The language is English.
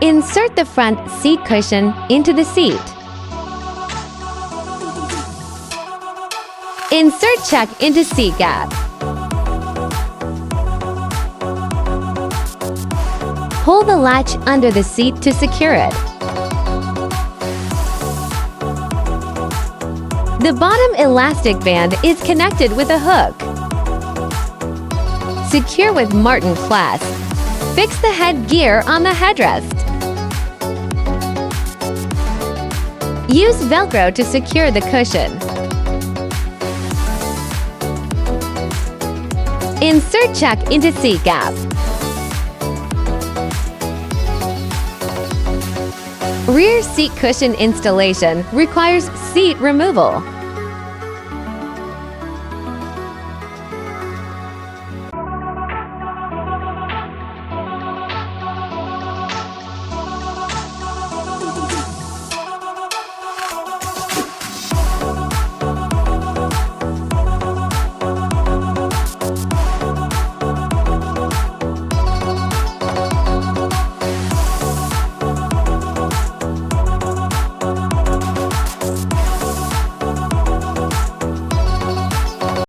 Insert the front seat cushion into the seat. Insert check into seat gap. Pull the latch under the seat to secure it. The bottom elastic band is connected with a hook. Secure with Martin clasp. Fix the head gear on the headrest. Use Velcro to secure the cushion. Insert check into seat gap. Rear seat cushion installation requires seat removal.